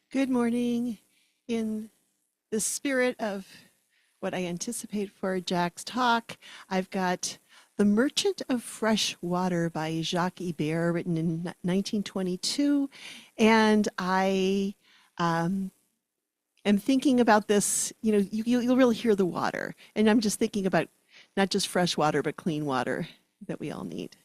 Good morning. In the spirit of what I anticipate for Jack's talk, I've got The Merchant of Fresh Water by Jacques Ibert, written in 1922. And I am thinking about this, you'll really hear the water. And I'm just thinking about not just fresh water, but clean water that we all need.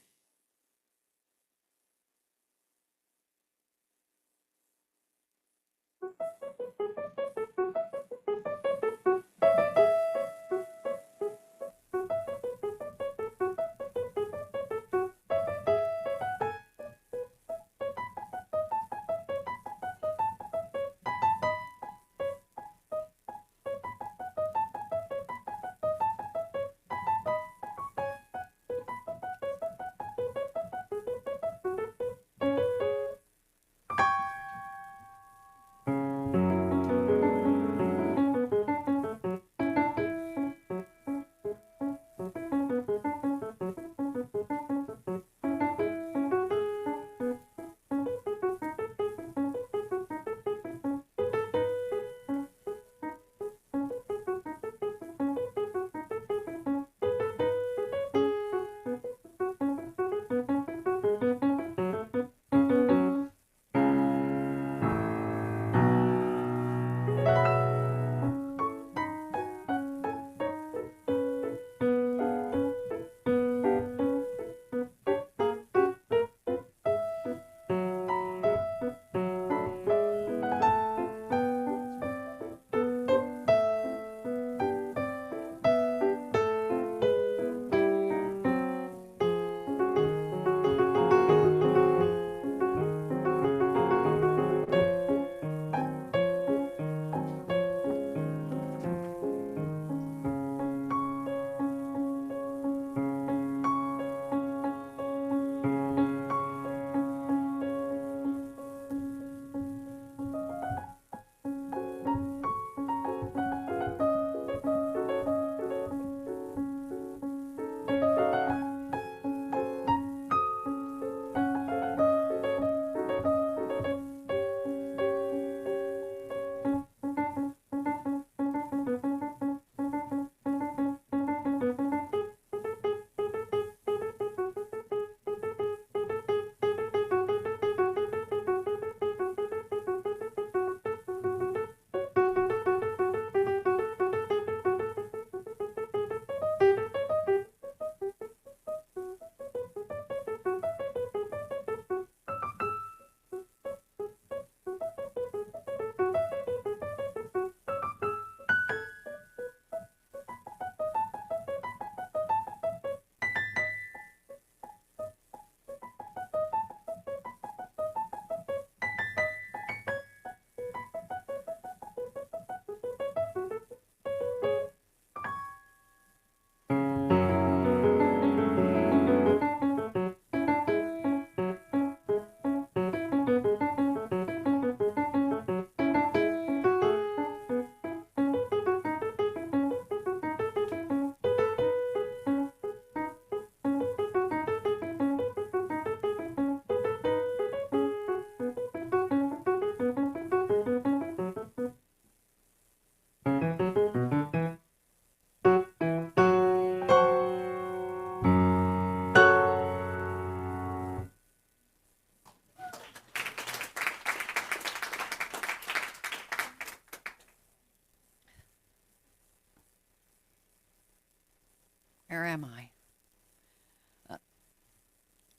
Where am I?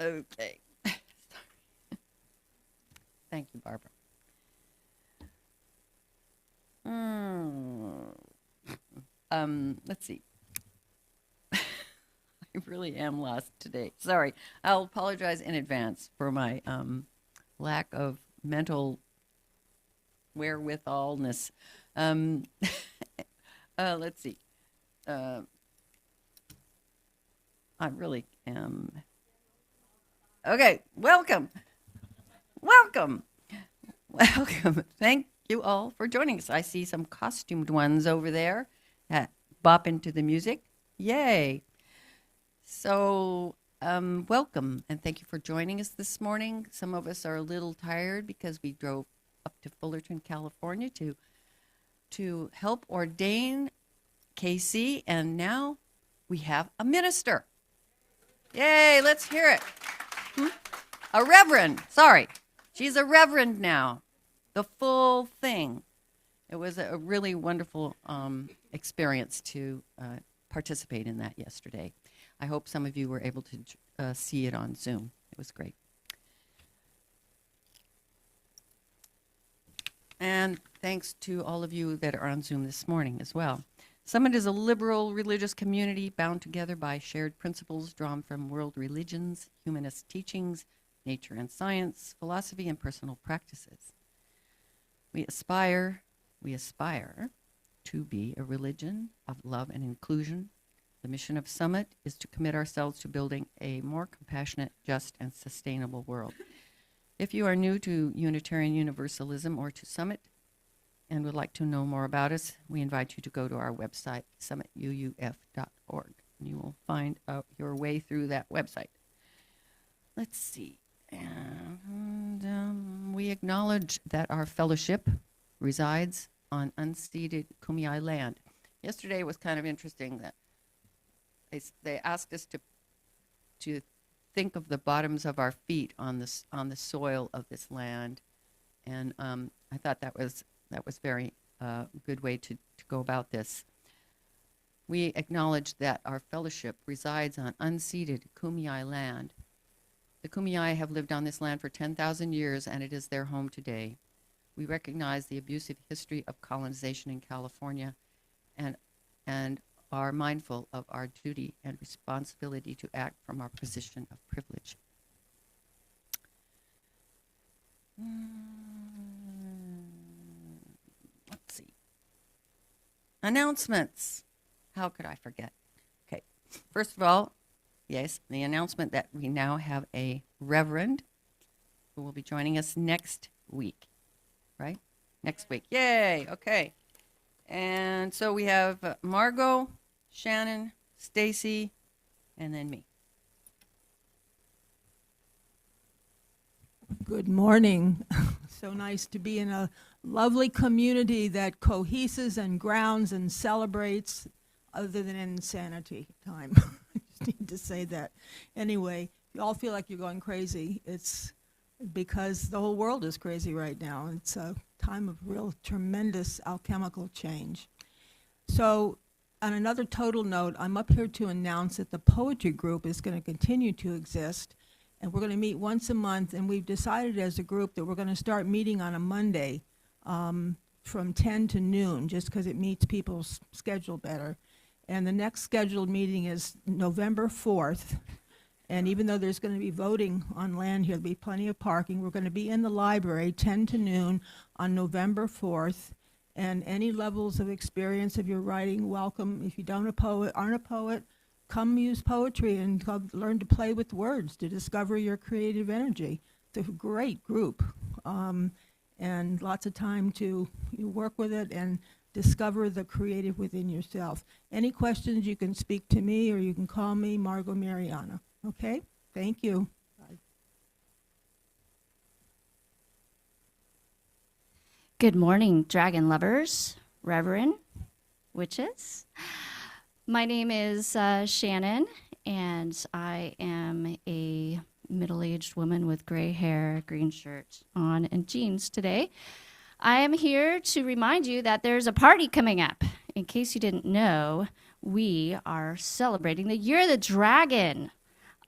Okay. Thank you, Barbara. Mm. Let's see. I really am lost today. Sorry. I'll apologize in advance for my lack of mental wherewithalness. Um, let's see. Uh, I really am. Okay, welcome. Welcome. Welcome. Thank you all for joining us. I see some costumed ones over there that bop into the music. Yay. So, welcome and thank you for joining us this morning. Some of us are a little tired because we drove up to Fullerton, California to help ordain KC, and now we have a minister. Yay, let's hear it. A reverend. Sorry. She's a reverend now. The full thing. It was a really wonderful experience to participate in that yesterday. I hope some of you were able to see it on Zoom. It was great. And thanks to all of you that are on Zoom this morning as well. Summit is a liberal religious community bound together by shared principles drawn from world religions, humanist teachings, nature and science, philosophy, and personal practices. We aspire to be a religion of love and inclusion. The mission of Summit is to commit ourselves to building a more compassionate, just, and sustainable world. If you are new to Unitarian Universalism or to Summit and would like to know more about us, we invite you to go to our website, summituuf.org, and you will find out your way through that website. Let's see. And we acknowledge that our fellowship resides on unceded Kumeyaay land. Yesterday was kind of interesting that they asked us to think of the bottoms of our feet on the soil of this land, and I thought that was very good way to go about this. We acknowledge that our fellowship resides on unceded Kumeyaay land. The Kumeyaay have lived on this land for 10,000 years, and it is their home today. We recognize the abusive history of colonization in California and are mindful of our duty and responsibility to act from our position of privilege. Let's see. Announcements. How could I forget? Okay. First of all, yes, the announcement that we now have a reverend who will be joining us next week. Right? Next week. Yay. Okay. And so we have Margot, Shannon, Stacy, and then me. Good morning. So nice to be in a lovely community that coheses and grounds and celebrates other than insanity time. I just need to say that. Anyway, you all feel like you're going crazy. It's because the whole world is crazy right now. It's a time of real tremendous alchemical change. So on another total note, I'm up here to announce that the poetry group is going to continue to exist, and we're going to meet once a month, and we've decided as a group that we're going to start meeting on a Monday from 10 to noon, just because it meets people's schedule better. And the next scheduled meeting is November 4th. And even though there's going to be voting on land here, there'll be plenty of parking. We're going to be in the library 10 to noon on November 4th. And any levels of experience of your writing, welcome. If you aren't a poet, come use poetry and come learn to play with words to discover your creative energy. It's a great group. And lots of time to work with it and discover the creative within yourself. Any questions, you can speak to me or you can call me Margot Mariana. Okay? Thank you. Bye. Good morning, dragon lovers, reverend, witches. My name is Shannon, and I am a middle-aged woman with gray hair, green shirt on, and jeans today. I am here to remind you that there's a party coming up. In case you didn't know, we are celebrating the Year of the Dragon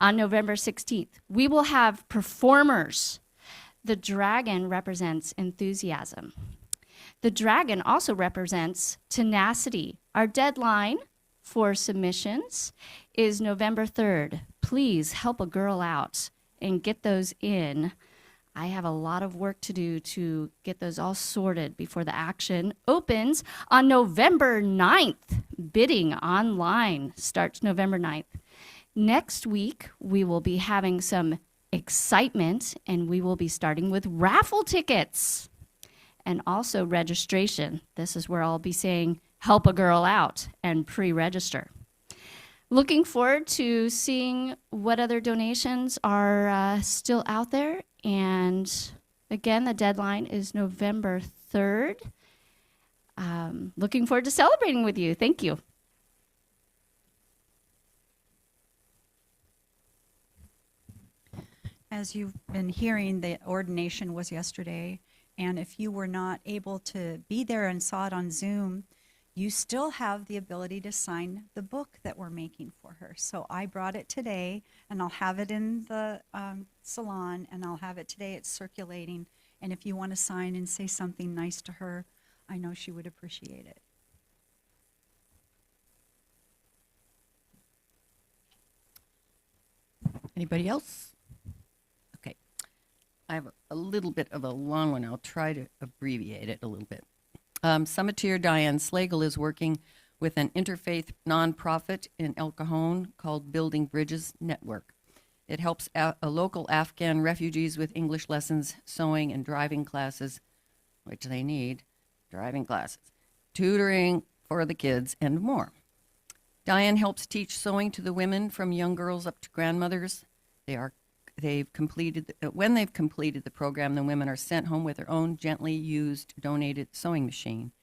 on November 16th. We will have performers. The dragon represents enthusiasm. The dragon also represents tenacity. Our deadline for submissions is November 3rd. Please help a girl out and get those in. I have a lot of work to do to get those all sorted before the action opens on November 9th. Bidding online starts November 9th. Next week, we will be having some excitement, and we will be starting with raffle tickets and also registration. This is where I'll be saying, help a girl out and pre-register. Looking forward to seeing what other donations are still out there. And Again, the deadline is November 3rd. Looking forward to celebrating with you. Thank you. As you've been hearing, the ordination was yesterday, and if you were not able to be there and saw it on Zoom, you still have the ability to sign the book that we're making for her. So I brought it today, and I'll have it in the salon, and I'll have it today. It's circulating, and if you want to sign and say something nice to her, I know she would appreciate it. Anybody else? Okay. I have a little bit of a long one. I'll try to abbreviate it a little bit. Summiteer Diane Slagle is working with an interfaith nonprofit in El Cajon called Building Bridges Network. It helps local Afghan refugees with English lessons, sewing, and driving classes, which they need, driving classes, tutoring for the kids, and more. Diane helps teach sewing to the women from young girls up to grandmothers. When they've completed the program, the women are sent home with their own gently used donated sewing machine.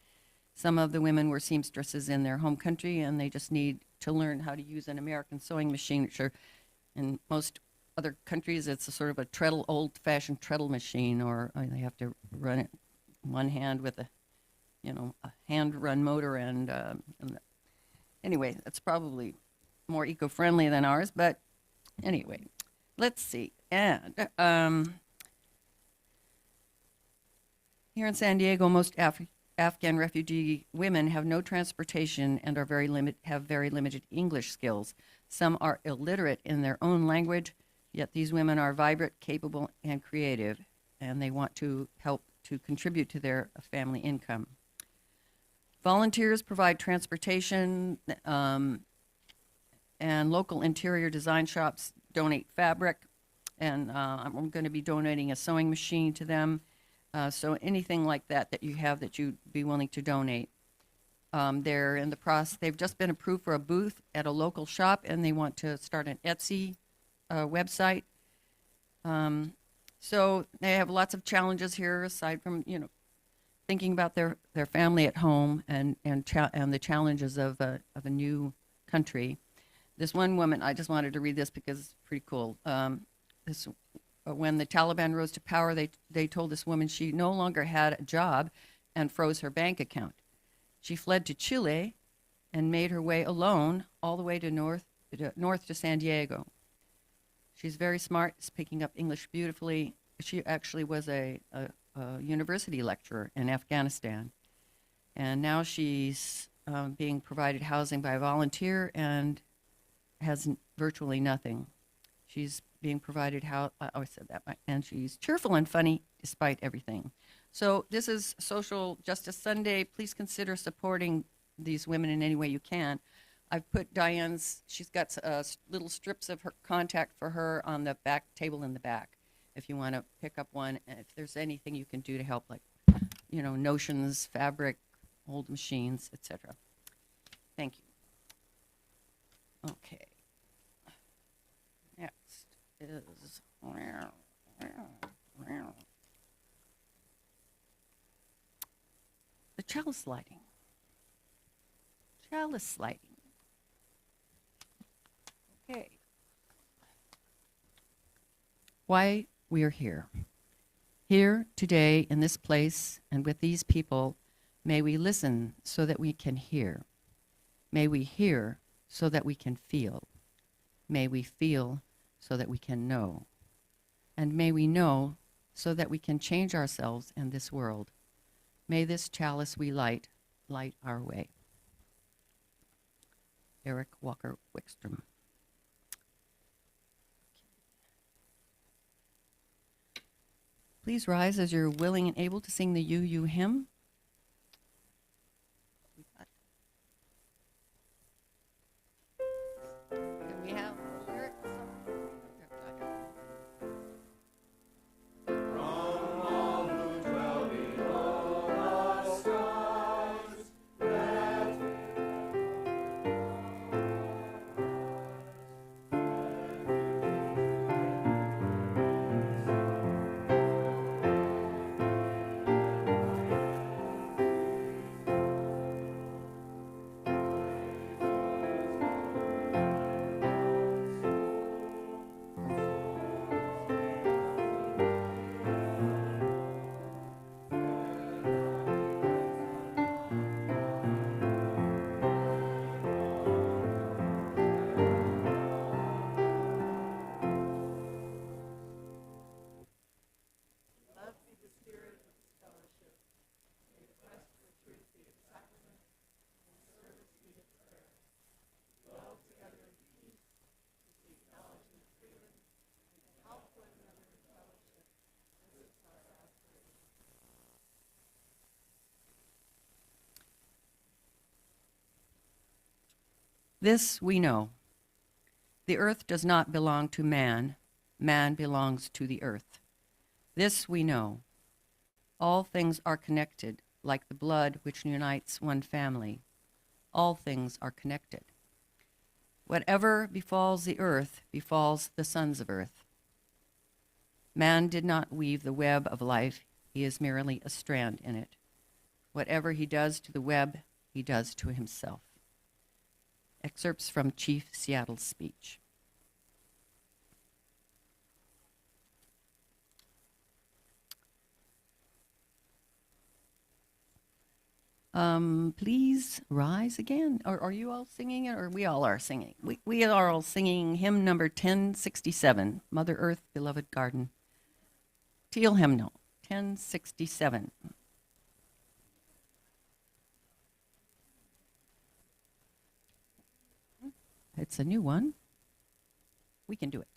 Some of the women were seamstresses in their home country, and they just need to learn how to use an American sewing machine, which are in most other countries, it's a sort of a treadle, old-fashioned treadle machine, or they have to run it one hand with a hand-run motor. And anyway, that's probably more eco-friendly than ours. But anyway, let's see. And here in San Diego, most Afghan refugee women have no transportation and are have very limited English skills. Some are illiterate in their own language, yet these women are vibrant, capable, and creative, and they want to help to contribute to their family income. Volunteers provide transportation, and local interior design shops donate fabric, and I'm going to be donating a sewing machine to them. So anything like that you have that you'd be willing to donate. They're in the process. They've just been approved for a booth at a local shop, and they want to start an Etsy website. So they have lots of challenges here, aside from thinking about their family at home and the challenges of a new country. This one woman, I just wanted to read this because it's pretty cool. When the Taliban rose to power, they told this woman she no longer had a job and froze her bank account. She fled to Chile and made her way alone all the way to north to San Diego. She's very smart, is picking up English beautifully. She actually was a university lecturer in Afghanistan. And now she's being provided housing by a volunteer and has virtually nothing. She's being provided I always said that, and she's cheerful and funny despite everything. So this is Social Justice Sunday. Please consider supporting these women in any way you can. I've put she's got little strips of her contact for her on the back table in the back, if you want to pick up one, and if there's anything you can do to help, like, notions, fabric, old machines, etc. Thank you. Okay. Next is the chalice lighting. Chalice lighting. Okay. Why we are here. Here today in this place and with these people, may we listen so that we can hear. May we hear so that we can feel. May we feel so that we can know. And may we know so that we can change ourselves and this world. May this chalice we light our way. Eric Walker Wickstrom. Please rise as you're willing and able to sing the You hymn. Can we have the lyrics? This we know. The earth does not belong to man. Man belongs to the earth. This we know. All things are connected, like the blood which unites one family. All things are connected. Whatever befalls the earth befalls the sons of earth. Man did not weave the web of life. He is merely a strand in it. Whatever he does to the web, he does to himself. Excerpts from Chief Seattle's speech. Please rise again. Are you all singing it, or we all are singing? We are all singing hymn number 1067, Mother Earth, Beloved Garden. Teal hymnal, 1067. It's a new one. We can do it.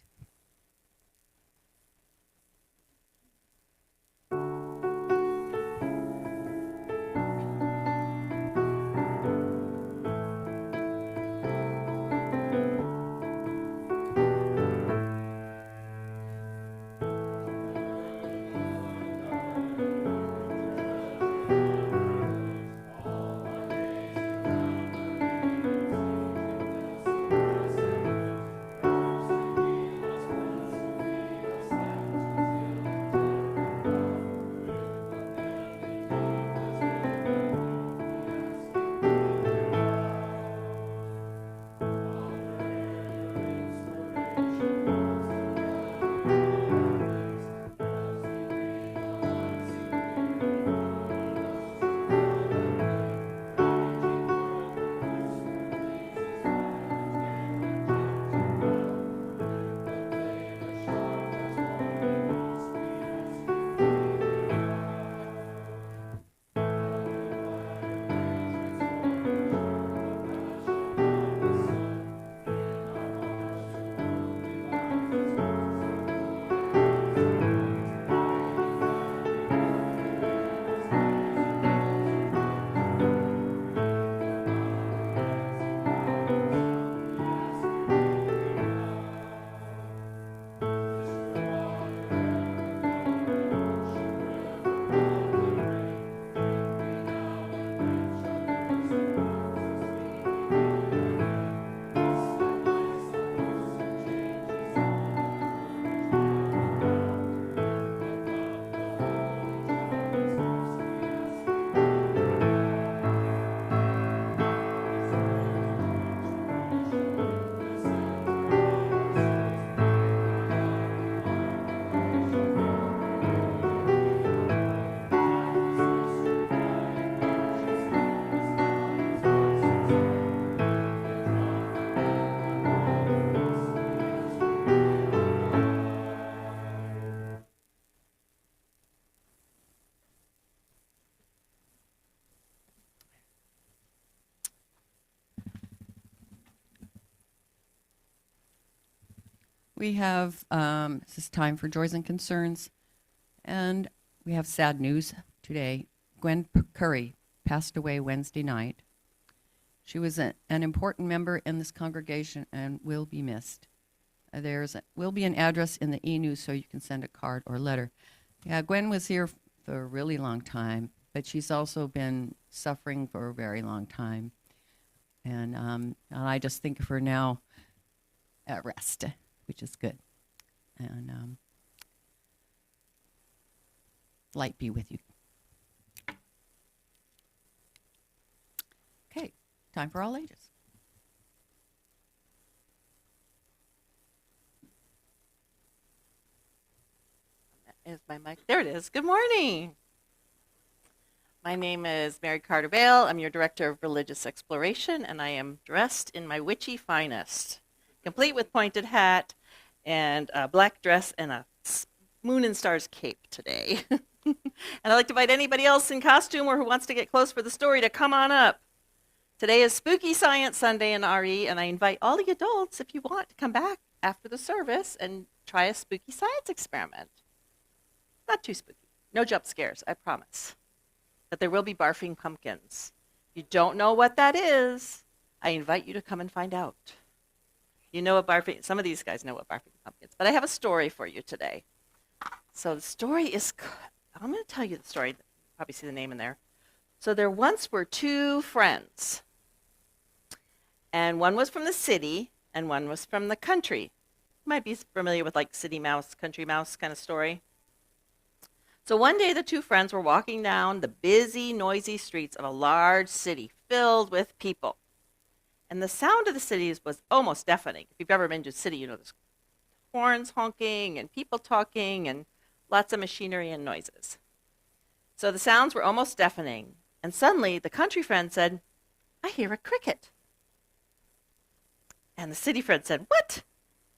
We have, this is time for Joys and Concerns, and we have sad news today. Gwen Curry passed away Wednesday night. She was an important member in this congregation and will be missed. Will be an address in the e-news so you can send a card or letter. Yeah, Gwen was here for a really long time, but she's also been suffering for a very long time. And I just think of her now at rest, which is good. And light be with you. Okay, time for all ages. Is my mic? There it is. Good morning. My name is Mary Carter Bale. I'm your Director of Religious Exploration, and I am dressed in my witchy finest, complete with pointed hat and a black dress and a moon and stars cape today. And I'd like to invite anybody else in costume or who wants to get close for the story to come on up. Today is Spooky Science Sunday in RE, and I invite all the adults, if you want, to come back after the service and try a spooky science experiment. Not too spooky. No jump scares, I promise. But there will be barfing pumpkins. If you don't know what that is, I invite you to come and find out. You know what barfing, some of these guys know what barfing pumpkins, but I have a story for you today. So the story is, I'm going to tell you the story. You probably see the name in there. So there once were two friends, and one was from the city and one was from the country. You might be familiar with like city mouse, country mouse kind of story. So one day the two friends were walking down the busy, noisy streets of a large city filled with people. And the sound of the cities was almost deafening. If you've ever been to a city, you know there's horns honking and people talking and lots of machinery and noises. So the sounds were almost deafening. And suddenly the country friend said, I hear a cricket. And the city friend said, what?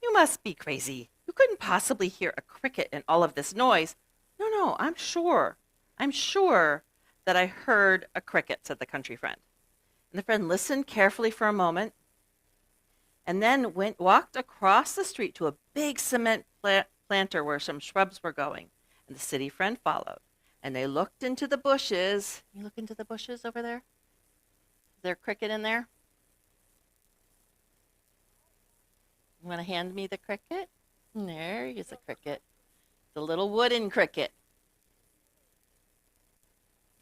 You must be crazy. You couldn't possibly hear a cricket in all of this noise. No, I'm sure. I'm sure that I heard a cricket, said the country friend. And the friend listened carefully for a moment and then walked across the street to a big cement planter where some shrubs were going. And the city friend followed. And they looked into the bushes. You look into the bushes over there? Is there a cricket in there? You want to hand me the cricket? There is a cricket. The little wooden cricket.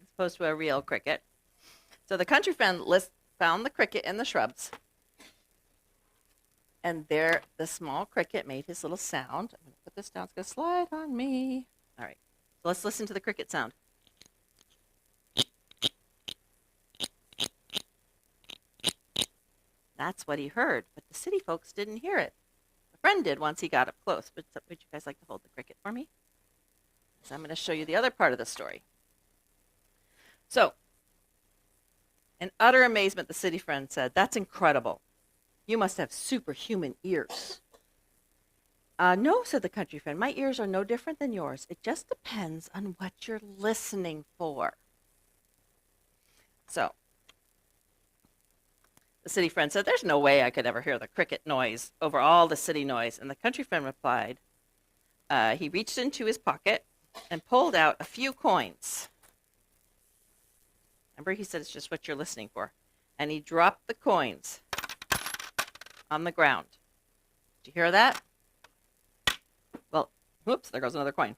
As opposed to a real cricket. So the country friend found the cricket in the shrubs. And there, the small cricket made his little sound. I'm going to put this down. It's going to slide on me. All right. So let's listen to the cricket sound. That's what he heard, but the city folks didn't hear it. The friend did once he got up close. But would you guys like to hold the cricket for me? So I'm going to show you the other part of the story. So, in utter amazement, the city friend said, that's incredible. You must have superhuman ears. No, said the country friend. My ears are no different than yours. It just depends on what you're listening for. So, the city friend said, there's no way I could ever hear the cricket noise over all the city noise. And the country friend replied, he reached into his pocket and pulled out a few coins. Remember, he said it's just what you're listening for. And he dropped the coins on the ground. Did you hear that? Well, whoops, there goes another coin.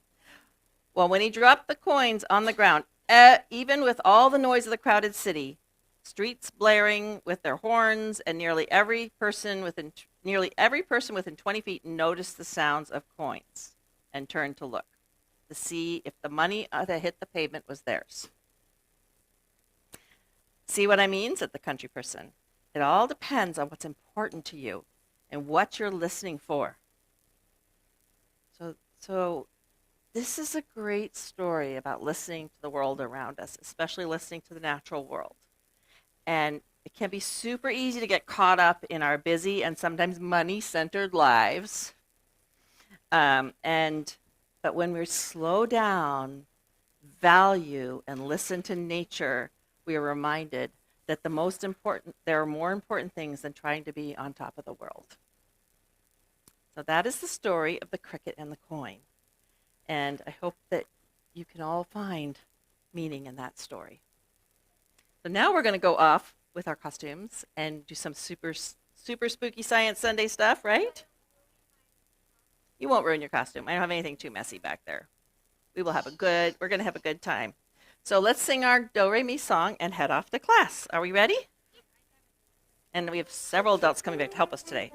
Well, when he dropped the coins on the ground, even with all the noise of the crowded city, streets blaring with their horns, and nearly every person within 20 feet noticed the sounds of coins and turned to look to see if the money that hit the pavement was theirs. See what I mean? Said the country person. It all depends on what's important to you and what you're listening for. So this is a great story about listening to the world around us, especially listening to the natural world. And it can be super easy to get caught up in our busy and sometimes money-centered lives. But when we slow down, value, and listen to nature, we are reminded that there are more important things than trying to be on top of the world. So that is the story of the cricket and the coin. And I hope that you can all find meaning in that story. So now we're going to go off with our costumes and do some super spooky Science Sunday stuff, right? You won't ruin your costume. I don't have anything too messy back there. We're going to have a good time. So let's sing our Do Re Mi song and head off to class. Are we ready? And we have several adults coming back to help us today.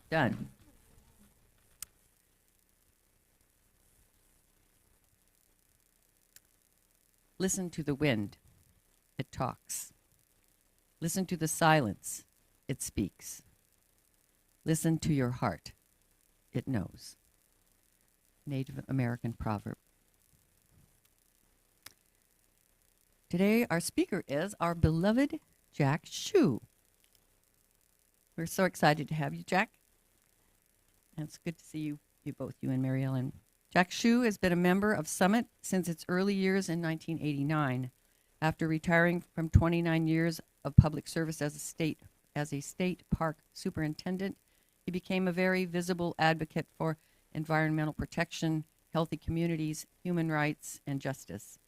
Done. Listen to the wind. It talks. Listen to the silence. It speaks. Listen to your heart. It knows. Native American proverb. Today, our speaker is our beloved Jack Shu. We're so excited to have you, Jack. And it's good to see you both, you and Mary Ellen. Jack Shu has been a member of Summit since its early years in 1989. After retiring from 29 years of public service as a state park superintendent, he became a very visible advocate for environmental protection, healthy communities, human rights, and justice.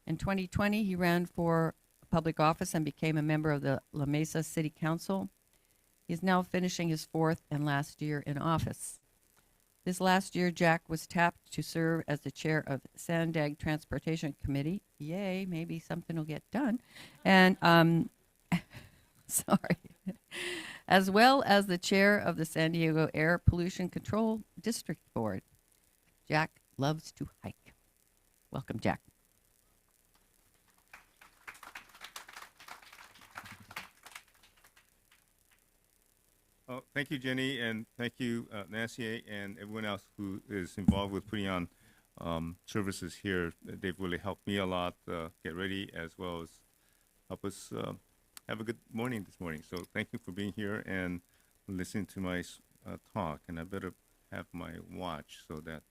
In 2020, he ran for public office and became a member of the La Mesa City Council. He is now finishing his fourth and last year in office. This last year, Jack was tapped to serve as the chair of Sandag Transportation Committee. Yay, maybe something will get done. And, sorry. As well as the chair of the San Diego Air Pollution Control District Board. Jack loves to hike. Welcome, Jack. Oh, thank you, Jenny, and thank you, Nancy, and everyone else who is involved with putting on services here. They've really helped me a lot get ready, as well as help us have a good morning this morning. So thank you for being here and listening to my talk. And I better have my watch so that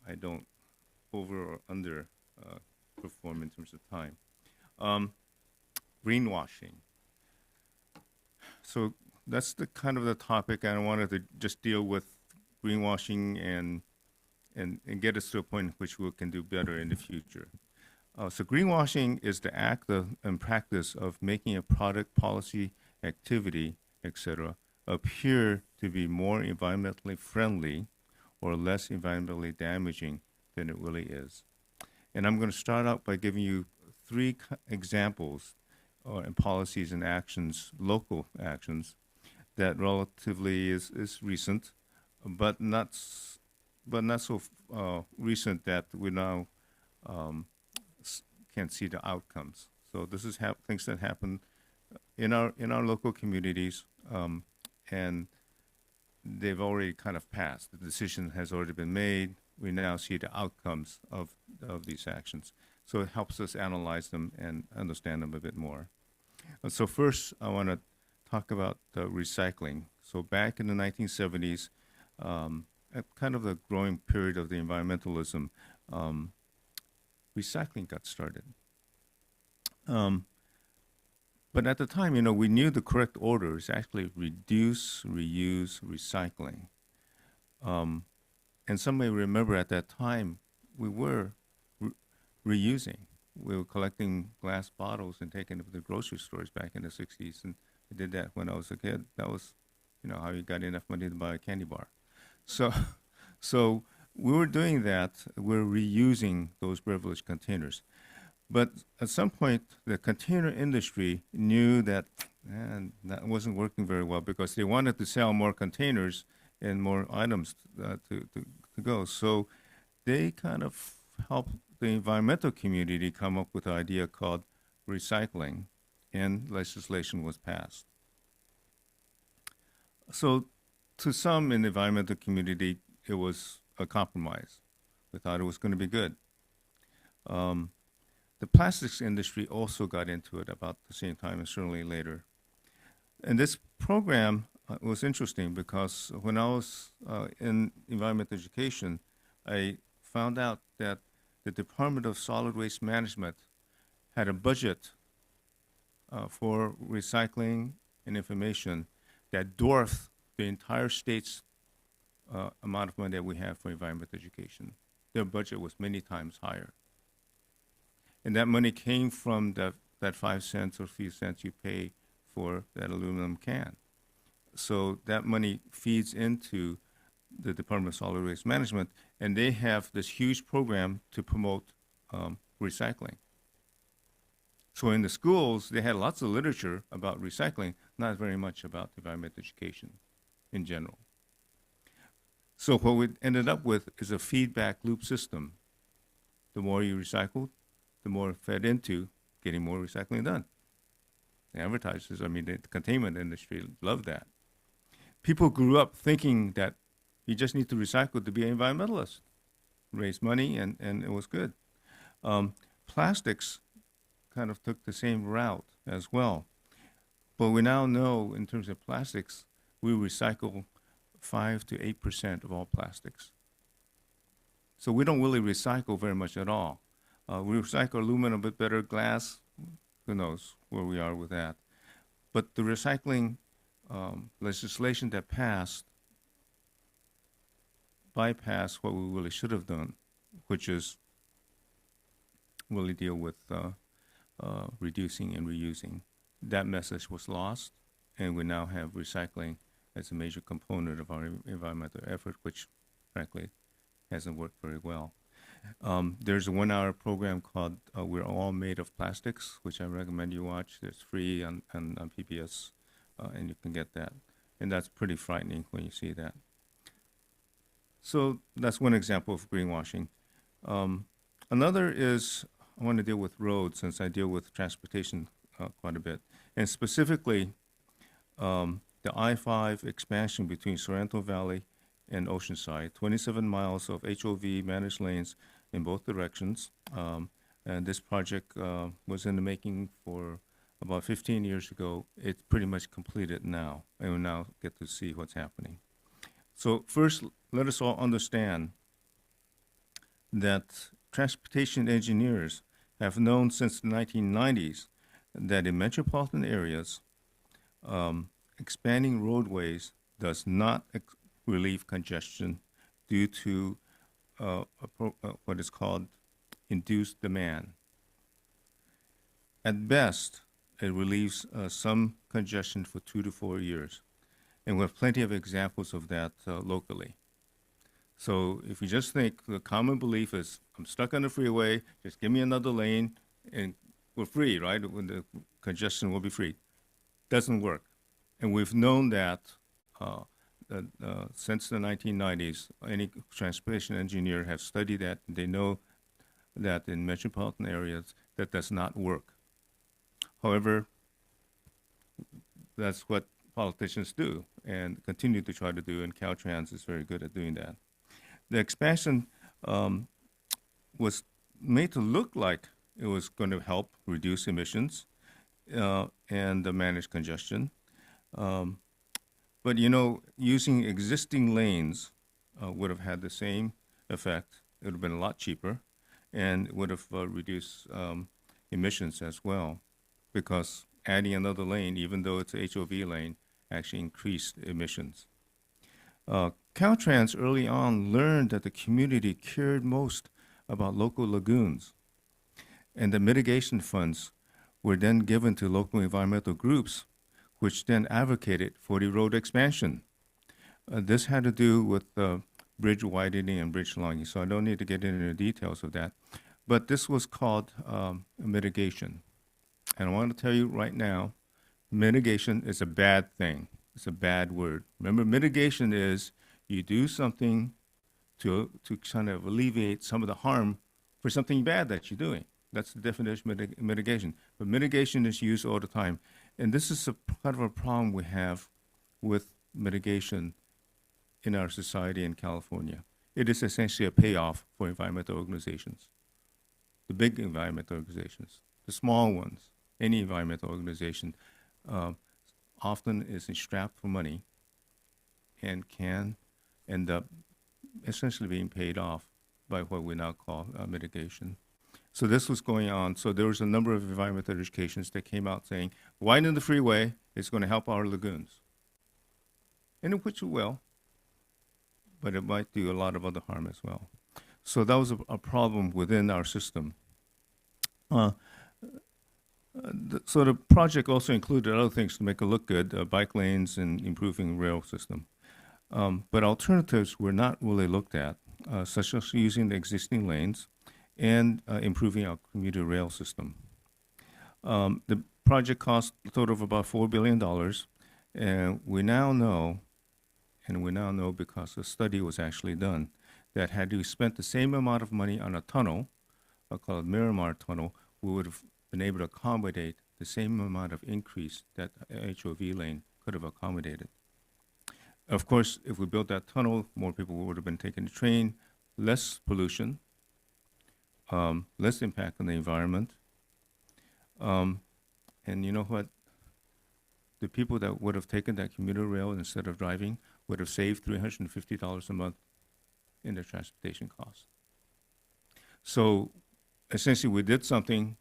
I don't over or under perform in terms of time. Greenwashing. So that's the kind of the topic I wanted to just deal with greenwashing and get us to a point in which we can do better in the future. So greenwashing is the act of and practice of making a product, policy, activity, etc., appear to be more environmentally friendly or less environmentally damaging than it really is. And I'm going to start out by giving you three examples and policies and actions, local actions, that relatively is recent, but not so recent that we now can see the outcomes. So this is things that happen in our local communities, and they've already kind of passed. The decision has already been made. We now see the outcomes of these actions. So it helps us analyze them and understand them a bit more. So first, I want to talk about recycling. So back in the 1970s, at kind of the growing period of the environmentalism, recycling got started. But at the time, we knew the correct order is actually reduce, reuse, recycling. And some may remember at that time, we were re- reusing. We were collecting glass bottles and taking them to the grocery stores back in the 60s. And I did that when I was a kid. That was, how you got enough money to buy a candy bar. So, so we were doing that. We're reusing those beverage containers. But at some point, the container industry knew that that wasn't working very well because they wanted to sell more containers and more items to go. So they kind of helped the environmental community come up with an idea called recycling, and legislation was passed. So to some in the environmental community, it was a compromise. We thought it was going to be good. The plastics industry also got into it about the same time and certainly later. And this program was interesting because when I was in environmental education, I found out that the Department of Solid Waste Management had a budget for recycling and information that dwarfed the entire state's amount of money that we have for environmental education. Their budget was many times higher. And that money came from that 5 cents or few cents you pay for that aluminum can. So that money feeds into the Department of Solid Waste Management, and they have this huge program to promote recycling. So in the schools, they had lots of literature about recycling, not very much about environmental education in general. So what we ended up with is a feedback loop system. The more you recycled, the more fed into getting more recycling done. The advertisers, the containment industry loved that. People grew up thinking that you just need to recycle to be an environmentalist, raise money, and it was good. Plastics kind of took the same route as well. But we now know in terms of plastics, we recycle 5 to 8% of all plastics. So we don't really recycle very much at all. We recycle aluminum a bit better, glass, who knows where we are with that. But the recycling legislation that passed bypassed what we really should have done, which is really deal with reducing and reusing. That message was lost, and we now have recycling as a major component of our environmental effort, which frankly hasn't worked very well. There's a 1-hour program called We're All Made of Plastics, which I recommend you watch. It's free on PBS, and you can get that. And that's pretty frightening when you see that. So that's one example of greenwashing. Another is, I want to deal with roads since I deal with transportation quite a bit. And specifically, the I-5 expansion between Sorrento Valley and Oceanside, 27 miles of HOV managed lanes in both directions. And this project was in the making for about 15 years ago. It's pretty much completed now, and we now get to see what's happening. So first, let us all understand that transportation engineers have known since the 1990s that in metropolitan areas, expanding roadways does not relieve congestion due to what is called induced demand. At best, it relieves some congestion for 2 to 4 years. And we have plenty of examples of that locally. So if you just think the common belief is, I'm stuck on the freeway, just give me another lane, and we're free, right? When the congestion will be free. Doesn't work. And we've known that since the 1990s. Any transportation engineer have studied that. They know that in metropolitan areas, that does not work. However, that's what politicians do and continue to try to do, and Caltrans is very good at doing that. The expansion was made to look like it was going to help reduce emissions and manage congestion. But using existing lanes would have had the same effect. It would have been a lot cheaper, and would have reduced emissions as well, because adding another lane, even though it's a HOV lane, actually increased emissions. Caltrans early on learned that the community cared most about local lagoons, and the mitigation funds were then given to local environmental groups, which then advocated for the road expansion. This had to do with bridge widening and bridge logging, so I don't need to get into the details of that. But this was called mitigation. And I want to tell you right now, mitigation is a bad thing. It's a bad word. Remember, mitigation is you do something to kind of alleviate some of the harm for something bad that you're doing. That's the definition of mitigation. But mitigation is used all the time. And this is kind of a problem we have with mitigation in our society in California. It is essentially a payoff for environmental organizations, the big environmental organizations, the small ones. Any environmental organization often is strapped for money and can end up essentially being paid off by what we now call mitigation. So this was going on. So there was a number of environmental educations that came out saying, widen the freeway, it's going to help our lagoons. And which it will, but it might do a lot of other harm as well. So that was a problem within our system. So the project also included other things to make it look good, bike lanes and improving rail system. But alternatives were not really looked at, such as using the existing lanes and improving our commuter rail system. The project cost a total of about $4 billion, and we now know because a study was actually done, that had we spent the same amount of money on a tunnel, called Miramar Tunnel, we would have been able to accommodate the same amount of increase that HOV lane could have accommodated. Of course, if we built that tunnel, more people would have been taking the train, less pollution, less impact on the environment. And you know what? The people that would have taken that commuter rail instead of driving would have saved $350 a month in their transportation costs. So essentially, we did something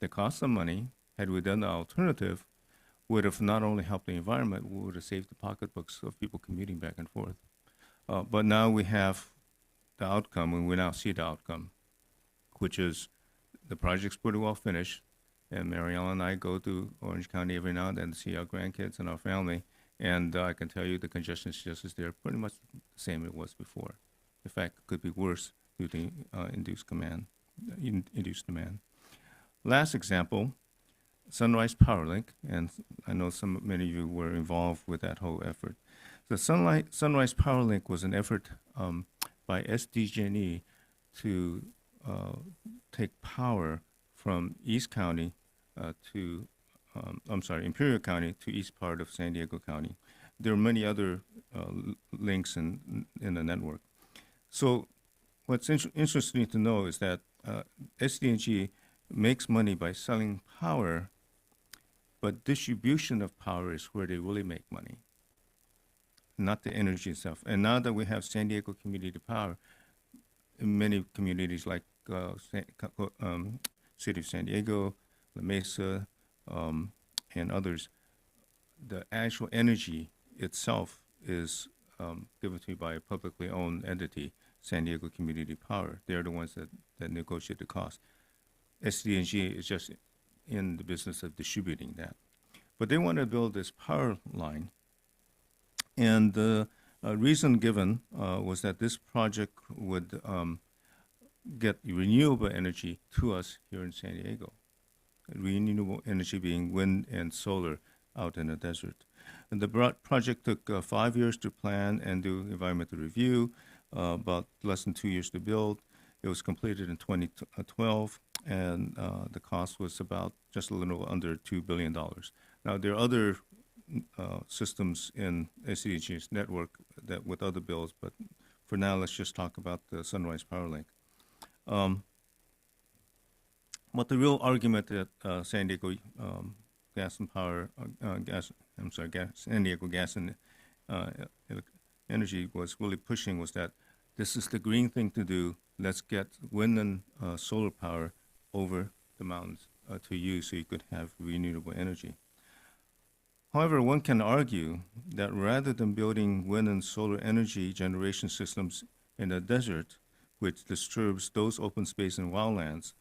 that cost some money. Had we done the alternative, would have not only helped the environment, we would have saved the pocketbooks of people commuting back and forth. But now we have the outcome, and we now see the outcome, which is the project's pretty well finished, and Marielle and I go to Orange County every now and then to see our grandkids and our family, and I can tell you the congestion is just as there, pretty much the same it was before. In fact, it could be worse due to induced demand. Last example, Sunrise Powerlink, and I know many of you were involved with that whole effort. The Sunrise Powerlink was an effort by SDG&E to take power from East County Imperial County to east part of San Diego County. There are many other links in the network. So what's interesting to know is that SDG makes money by selling power, but distribution of power is where they really make money, not the energy itself. And now that we have San Diego Community Power, in many communities like City of San Diego, La Mesa, and others, the actual energy itself is given to you by a publicly owned entity, San Diego Community Power. They're the ones that negotiate the cost. SDG is just in the business of distributing that. But they want to build this power line. And the reason given was that this project would get renewable energy to us here in San Diego. Renewable energy being wind and solar out in the desert. And the project took 5 years to plan and do environmental review, about less than 2 years to build. It was completed in 2012, and the cost was about just a little under $2 billion. Now, there are other systems in SDG's network that with other bills, but for now, let's just talk about the Sunrise Powerlink. But the real argument that San Diego Gas and Power, San Diego Gas and Energy was really pushing was that this is the green thing to do. Let's get wind and solar power over the mountains to use so you could have renewable energy. However, one can argue that rather than building wind and solar energy generation systems in the desert, which disturbs those open space and wildlands,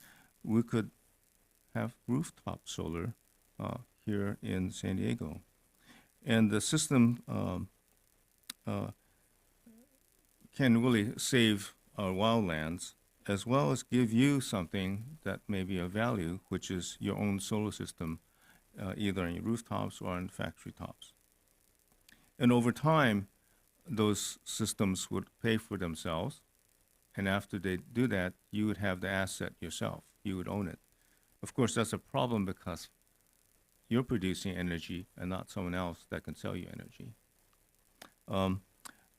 we could have rooftop solar here in San Diego. And the system can really save our wildlands as well as give you something that may be of value, which is your own solar system, either on your rooftops or on factory tops. And over time, those systems would pay for themselves. And after they do that, you would have the asset yourself. You would own it. Of course, that's a problem because you're producing energy and not someone else that can sell you energy.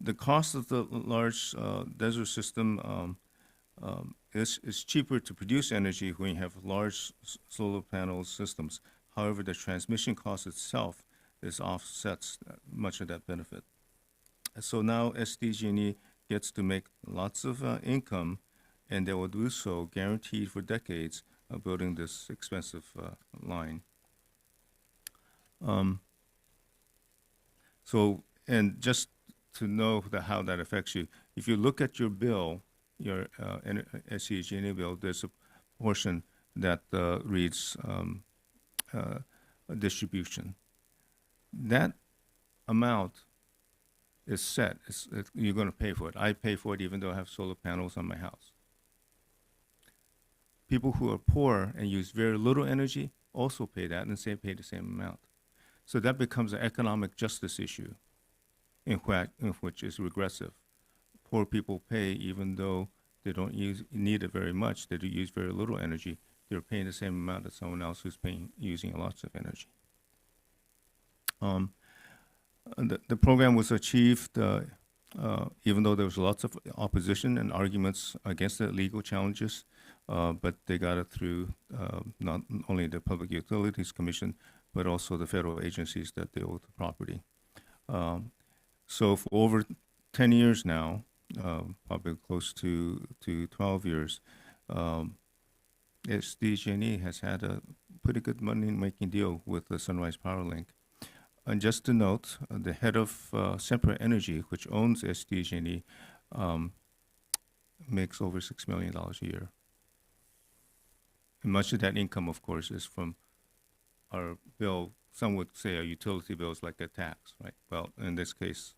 The cost of the large desert system is cheaper to produce energy when you have large solar panel systems. However, the transmission cost itself offsets much of that benefit. So now SDG&E gets to make lots of income, and they will do so guaranteed for decades of building this expensive line. So, and just to know how that affects you, if you look at your bill, your SDG&E bill, there's a portion that reads distribution. That amount is set. You're going to pay for it. I pay for it even though I have solar panels on my house. People who are poor and use very little energy also pay that and pay the same amount. So that becomes an economic justice issue in which is regressive. Poor people pay even though they don't need it very much. They do use very little energy. They're paying the same amount as someone else who's using lots of energy. The program was achieved even though there was lots of opposition and arguments against the legal challenges, but they got it through not only the Public Utilities Commission, but also the federal agencies that deal with the property. So for over 10 years now, probably close to 12 years, SDG&E has had a pretty good money-making deal with the Sunrise Power Link. And just to note, the head of Sempra Energy, which owns SDG&E, makes over $6 million a year. And much of that income, of course, is from our bill. Some would say our utility bills like a tax, right? Well, in this case,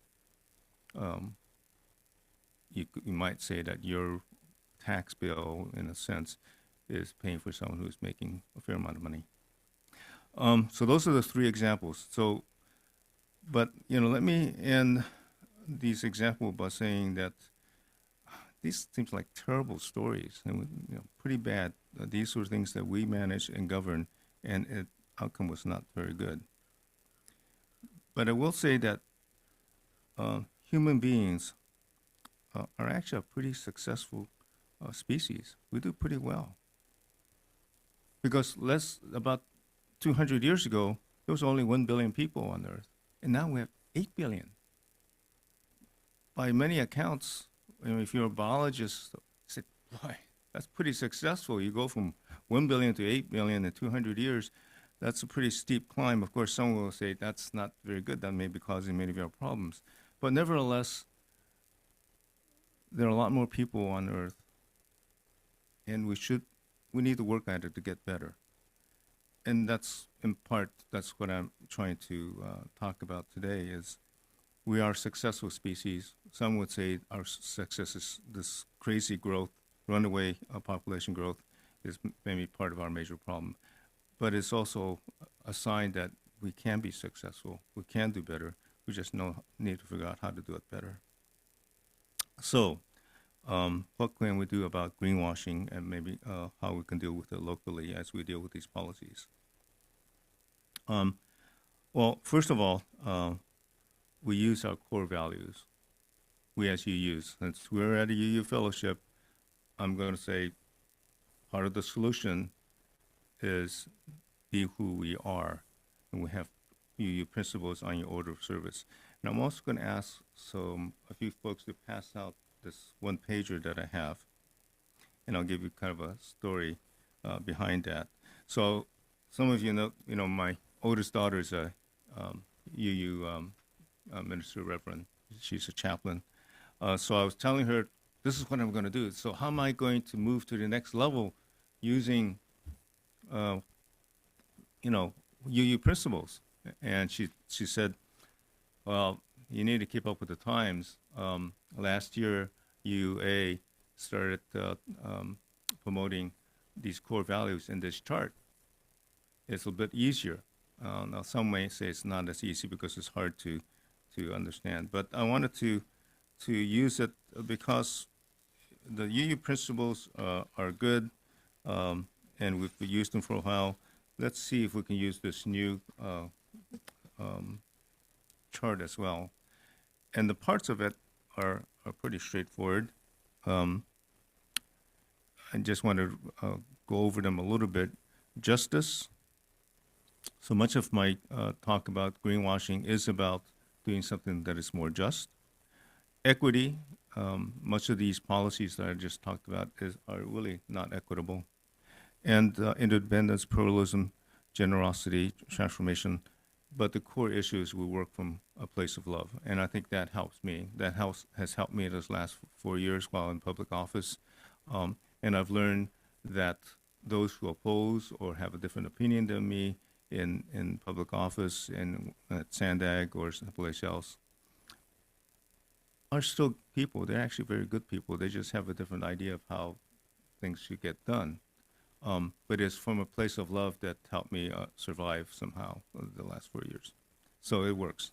you might say that your tax bill, in a sense, is paying for someone who's making a fair amount of money. So those are the three examples. So, but let me end these examples by saying that these seems like terrible stories and pretty bad. These were things that we managed and governed, and the outcome was not very good. But I will say that human beings are actually a pretty successful species. We do pretty well. Because about 200 years ago, there was only 1 billion people on Earth, and now we have 8 billion. By many accounts, if you're a biologist, you say, boy, that's pretty successful. You go from 1 billion to 8 billion in 200 years. That's a pretty steep climb. Of course, some will say that's not very good. That may be causing many of our problems. But nevertheless, there are a lot more people on Earth, and we need to work at it to get better. And that's, in part, that's what I'm trying to talk about today is we are a successful species. Some would say our success is this crazy growth, runaway population growth is maybe part of our major problem. But it's also a sign that we can be successful. We can do better. We just need to figure out how to do it better. So what can we do about greenwashing and maybe how we can deal with it locally as we deal with these policies? Well, first of all, we use our core values. We as UUs. Since we're at a UU fellowship, I'm going to say part of the solution is be who we are. And we have UU principles on your order of service. And I'm also going to ask a few folks to pass out this one pager that I have. And I'll give you kind of a story behind that. So some of you know my oldest daughter is a UU Minister Reverend. She's a chaplain. So I was telling her, this is what I'm going to do. So how am I going to move to the next level using, uh, UU principles? And she said, well, you need to keep up with the times. Last year, UA started promoting these core values in this chart. It's a bit easier. Now, some may say it's not as easy because it's hard to understand. But I wanted to use it because the UU principles are good, and we've used them for a while. Let's see if we can use this new chart as well. And the parts of it are pretty straightforward. I just want to go over them a little bit. Justice. So much of my talk about greenwashing is about doing something that is more just. Equity. Much of these policies that I just talked about are really not equitable. And independence, pluralism, generosity, transformation. But the core issue is we work from a place of love. And I think that helps me. That has helped me this last 4 years while in public office. And I've learned that those who oppose or have a different opinion than me in public office and at Sandag or someplace else are still people. They're actually very good people. They just have a different idea of how things should get done. But it's from a place of love that helped me survive somehow the last 4 years. So it works.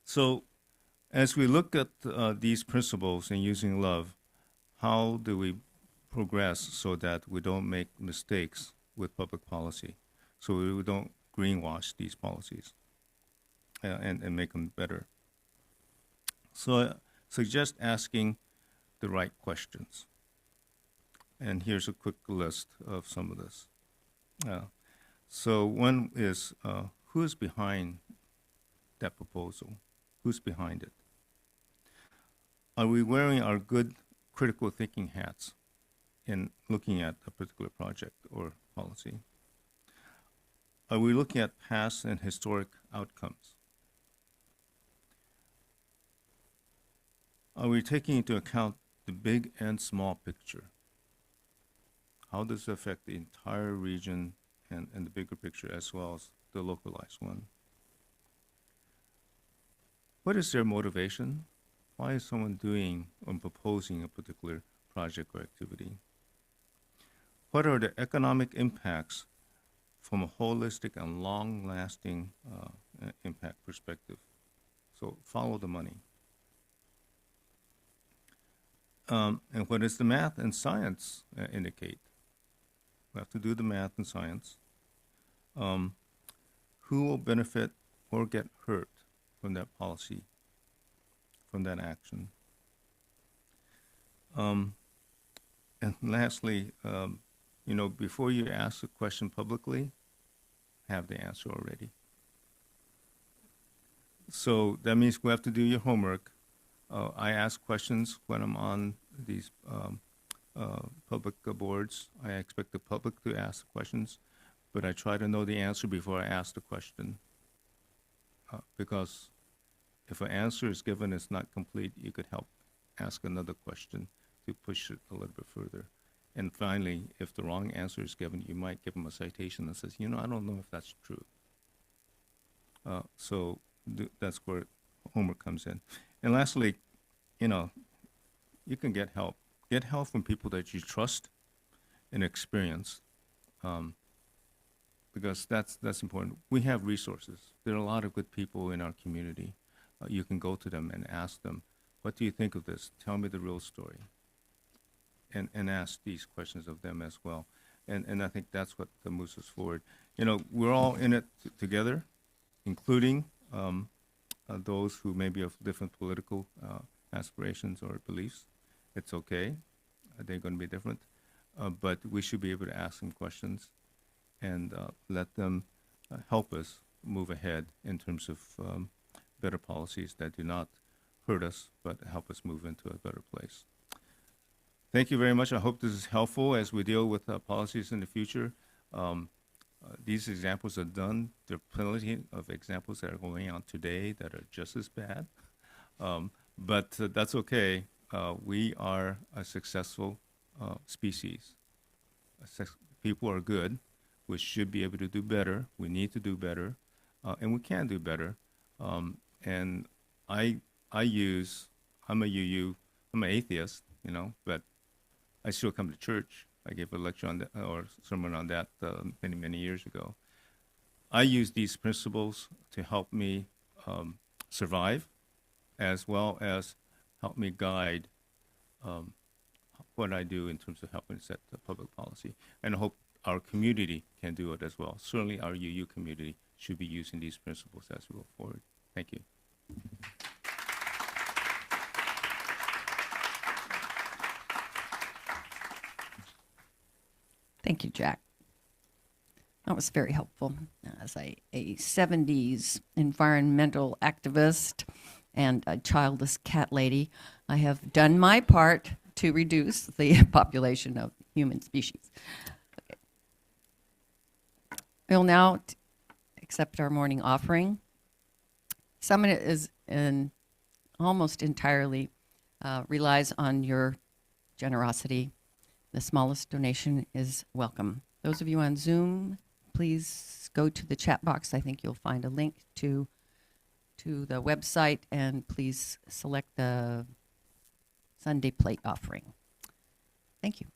So as we look at these principles and using love, how do we progress so that we don't make mistakes with public policy, so we don't greenwash these policies and make them better? So I suggest asking the right questions. And here's a quick list of some of this. So one is, who is behind that proposal? Who's behind it? Are we wearing our good critical thinking hats in looking at a particular project or policy? Are we looking at past and historic outcomes? Are we taking into account the big and small picture? How does it affect the entire region and the bigger picture as well as the localized one? What is their motivation? Why is someone doing or proposing a particular project or activity? What are the economic impacts from a holistic and long-lasting impact perspective? So follow the money. And what does the math and science indicate? We have to do the math and science. Who will benefit or get hurt from that policy, from that action? And lastly, before you ask a question publicly, have the answer already. So that means we have to do your homework. I ask questions when I'm on these public boards. I expect the public to ask questions, but I try to know the answer before I ask the question. Because if an answer is given it's not complete, you could help ask another question to push it a little bit further. And finally, if the wrong answer is given, you might give them a citation that says, I don't know if that's true. So that's where homework comes in. And lastly, you can get help. Get help from people that you trust and experience, because that's important. We have resources. There are a lot of good people in our community. You can go to them and ask them, what do you think of this? Tell me the real story. And ask these questions of them as well. And I think that's what moves us forward. We're all in it together, including those who may be of different political aspirations or beliefs. It's okay. They're going to be different. But we should be able to ask them questions and let them help us move ahead in terms of better policies that do not hurt us, but help us move into a better place. Thank you very much. I hope this is helpful as we deal with policies in the future. These examples are done. There are plenty of examples that are going on today that are just as bad. But that's okay. We are a successful species. People are good. We should be able to do better. We need to do better, and we can do better. And I I use I'm a UU. I'm an atheist, but I still come to church. I gave a lecture on that or sermon on that many years ago. I use these principles to help me survive, as well as help me guide what I do in terms of helping set the public policy. And I hope our community can do it as well. Certainly, our UU community should be using these principles as we go forward. Thank you. Thank you, Jack. That was very helpful. As a 70s environmental activist and a childless cat lady, I have done my part to reduce the population of human species. Okay. We'll now accept our morning offering. Some of it is almost entirely relies on your generosity. The smallest donation is welcome. Those of you on Zoom, please go to the chat box. I think you'll find a link to the website, and please select the Sunday plate offering. Thank you.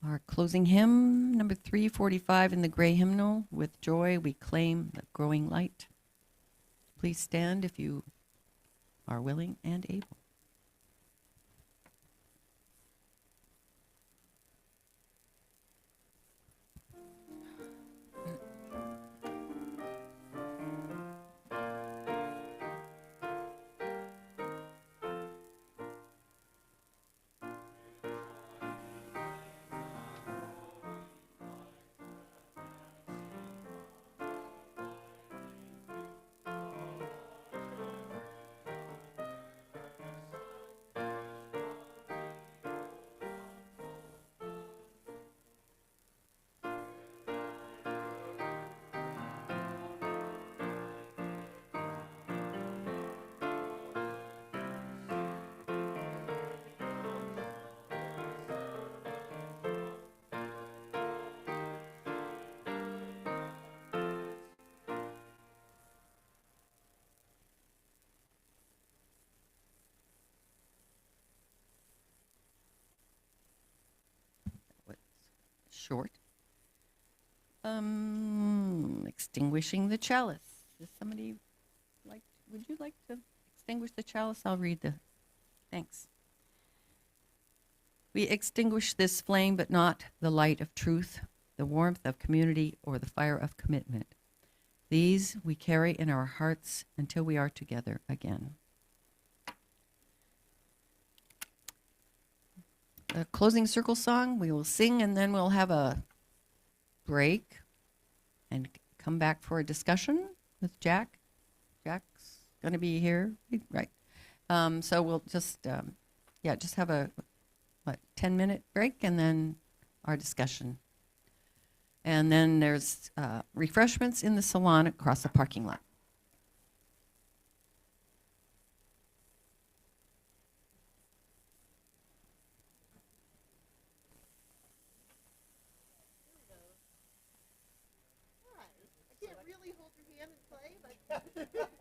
Our closing hymn, number 345 in the gray hymnal, With Joy We Claim the Growing Light. Please stand if you are willing and able. short. Extinguishing the chalice. Does somebody would you like to extinguish the chalice? I'll read the, thanks. We extinguish this flame, but not the light of truth, the warmth of community, or the fire of commitment. These we carry in our hearts until we are together again. The closing circle song, we will sing and then we'll have a break and come back for a discussion with Jack. Jack's going to be here, right? So we'll just have a 10-minute break and then our discussion. And then there's refreshments in the salon across the parking lot. I can't really hold your hand and play, but